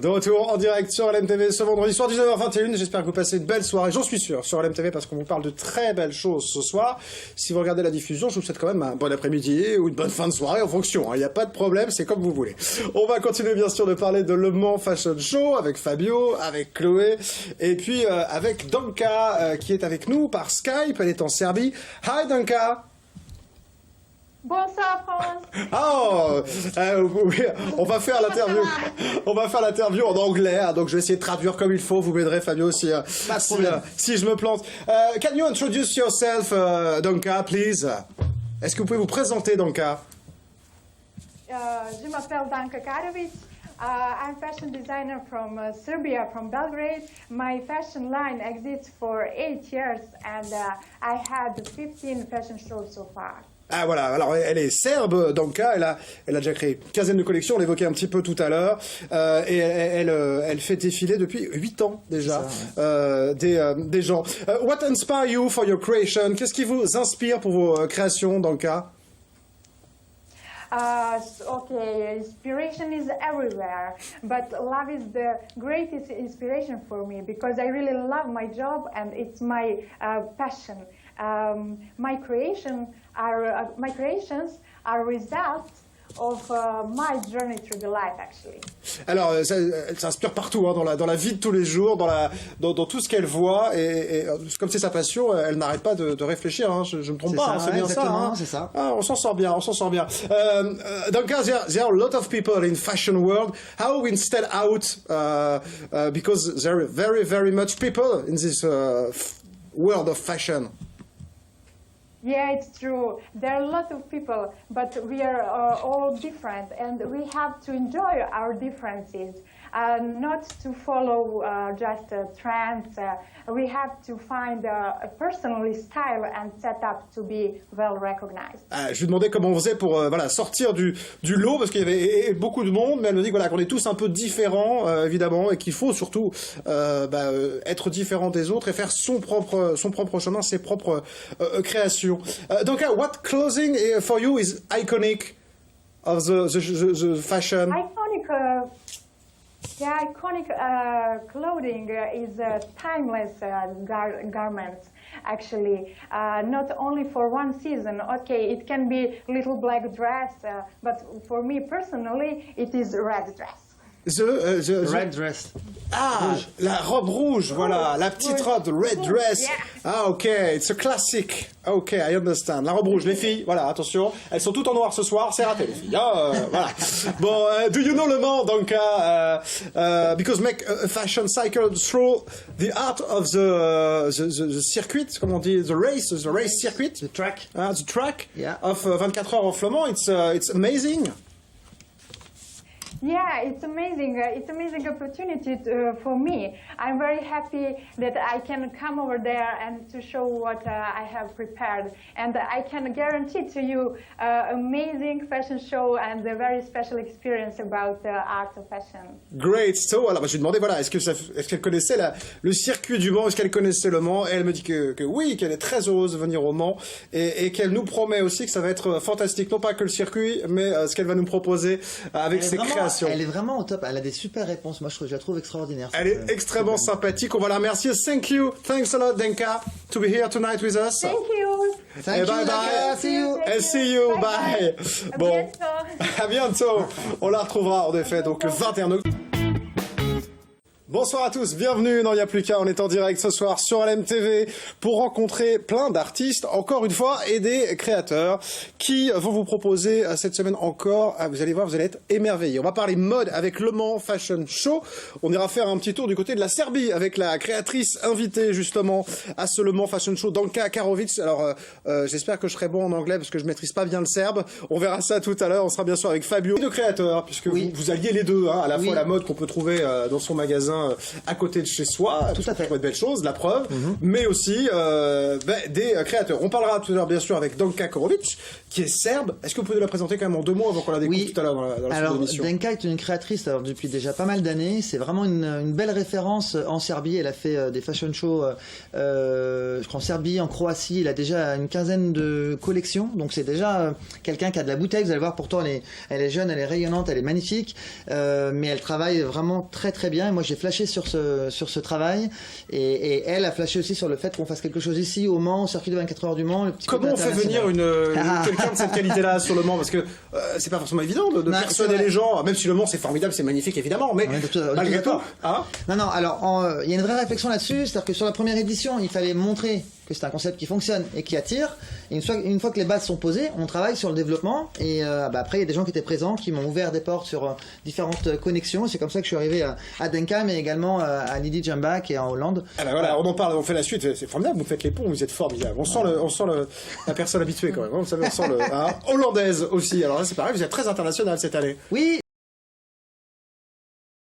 De retour en direct sur LMTV ce vendredi soir 19h21. J'espère que vous passez une belle soirée, j'en suis sûr, sur LMTV parce qu'on vous parle de très belles choses ce soir. Si vous regardez la diffusion, je vous souhaite quand même un bon après-midi ou une bonne fin de soirée en fonction. Il n'y a pas de problème, c'est comme vous voulez. On va continuer bien sûr de parler de Le Mans Fashion Show avec Fabio, avec Chloé et puis avec Danka qui est avec nous par Skype. Elle est en Serbie. Hi Danka. Bonsoir France. Oh, oui, on va faire l'interview. On va faire l'interview en anglais, hein, donc je vais essayer de traduire comme il faut. Vous m'aiderez, Fabio, si je me plante. Can you introduce yourself, Danka, please? Est-ce que vous pouvez vous présenter, Danka? Je m'appelle Danka Karovic. I'm fashion designer from Serbia, from Belgrade. My fashion line exists for 8 years, and I had 15 fashion shows so far. Ah voilà, alors elle est serbe, Danka, elle a déjà créé une quinzaine de collections, on l'évoquait un petit peu tout à l'heure, et elle fait défiler depuis 8 ans déjà des gens. What inspire you for your creation? Qu'est-ce qui vous inspire pour vos créations, Danka? Okay, inspiration is everywhere, but love is the greatest inspiration for me because I really love my job and it's my passion. My creations are results of my journey through the life, actually. Alors, ça inspire partout, hein, dans la vie de tous les jours, dans tout ce qu'elle voit, et comme c'est sa passion, elle n'arrête pas de réfléchir. Hein, je me trompe pas, c'est bien ça. Hein. C'est ça. Ah, on s'en sort bien, on s'en sort bien. Danka, there are a lot of people in fashion world. How we stand out because there are very, very much people in this world of fashion. Yeah, it's true. There are a lot of people, but we are all different, and we have to enjoy our differences, not to follow just trends. We have to find a personal style and set up to be well recognized. Je lui demandais comment on faisait pour sortir du lot, parce qu'il y avait beaucoup de monde, mais elle me dit qu'on est tous un peu différents, évidemment, et qu'il faut surtout être différent des autres et faire son propre chemin, ses propres créations. Donc, what clothing for you is iconic of the fashion? Iconic clothing is timeless garments. Actually, not only for one season. Okay, it can be little black dress, but for me personally, it is red dress. The red dress. Ah, rouge. La robe rouge, voilà, la petite robe, the red dress. Yeah. Ah, ok, it's a classic. Ok, I understand. La robe rouge, les filles, voilà, attention, elles sont toutes en noir ce soir, c'est raté les filles. Voilà. Bon, do you know Le Mans, Danka? Because make a fashion cycle through the art of the circuit, comment on dit, the race circuit. The track. The track, yeah. Of 24 heures of Le Mans. It's amazing. Yeah, it's amazing. It's amazing opportunity for me. I'm very happy that I can come over there and to show what I have prepared. And I can guarantee to you amazing fashion show and a very special experience about the art of fashion. Great. So, alors, je lui demandais, voilà, est-ce qu'elle connaissait le circuit du Mans, est-ce qu'elle connaissait Le Mans? Et elle me dit que oui, qu'elle est très heureuse de venir au Mans et qu'elle nous promet aussi que ça va être fantastique. Non pas que le circuit, mais ce qu'elle va nous proposer avec ses créations. Elle est vraiment au top, elle a des super réponses, moi je la trouve extraordinaire. Elle est extrêmement sympathique, on va la remercier. Thanks a lot Danka to be here tonight with us. Thank you. Thank you, bye bye. See you. And see you, bye. Bon, à bientôt. On la retrouvera en effet donc le 21 octobre. Bonsoir à tous, bienvenue dans Y'a plus qu'à, on est en direct ce soir sur LMTV pour rencontrer plein d'artistes, encore une fois, et des créateurs qui vont vous proposer cette semaine encore, vous allez voir, vous allez être émerveillés. On va parler mode avec Le Mans Fashion Show, on ira faire un petit tour du côté de la Serbie avec la créatrice invitée justement à ce Le Mans Fashion Show, Danka Karovic. Alors j'espère que je serai bon en anglais parce que je maîtrise pas bien le serbe, on verra ça tout à l'heure, on sera bien sûr avec Fabio, de créateurs, puisque vous alliez les deux, hein, à la fois la mode qu'on peut trouver dans son magasin bien à côté de chez soi. Tout à fait. Une belle chose, la preuve, mais aussi des créateurs. On parlera tout à l'heure bien sûr avec Danka Korovic, qui est serbe. Est-ce que vous pouvez nous la présenter quand même en 2 mots avant qu'on la découvre tout à l'heure dans la suite de l'émission? Danka est une créatrice depuis déjà pas mal d'années. C'est vraiment une belle référence en Serbie. Elle a fait des fashion shows, je crois en Serbie, en Croatie. Elle a déjà une quinzaine de collections. Donc c'est déjà quelqu'un qui a de la bouteille. Vous allez voir, pourtant elle est jeune, elle est rayonnante, elle est magnifique. Mais elle travaille vraiment très très bien. Et moi j'ai flashé sur ce travail. Et elle a flashé aussi sur le fait qu'on fasse quelque chose ici au Mans, au circuit de 24 heures du Mans. Comment on fait venir quelqu'un de cette qualité-là sur le Mans? Parce que c'est pas forcément évident de persuader les gens, même si le Mans c'est formidable, c'est magnifique évidemment, mais malgré tout. Non, alors il y a une vraie réflexion là-dessus, c'est-à-dire que sur la première édition, il fallait montrer que c'est un concept qui fonctionne et qui attire. Et une fois que les bases sont posées, on travaille sur le développement. Et après, il y a des gens qui étaient présents, qui m'ont ouvert des portes sur différentes connexions. Et c'est comme ça que je suis arrivé à Denka, mais également à Lydie Jamba, qui est en Hollande. Ah ben voilà, on en parle, on fait la suite. C'est formidable, vous faites les ponts, vous êtes formidable. On sent la personne habituée quand même. On sent hollandaise aussi. Alors là, c'est pareil, vous êtes très international cette année. Oui,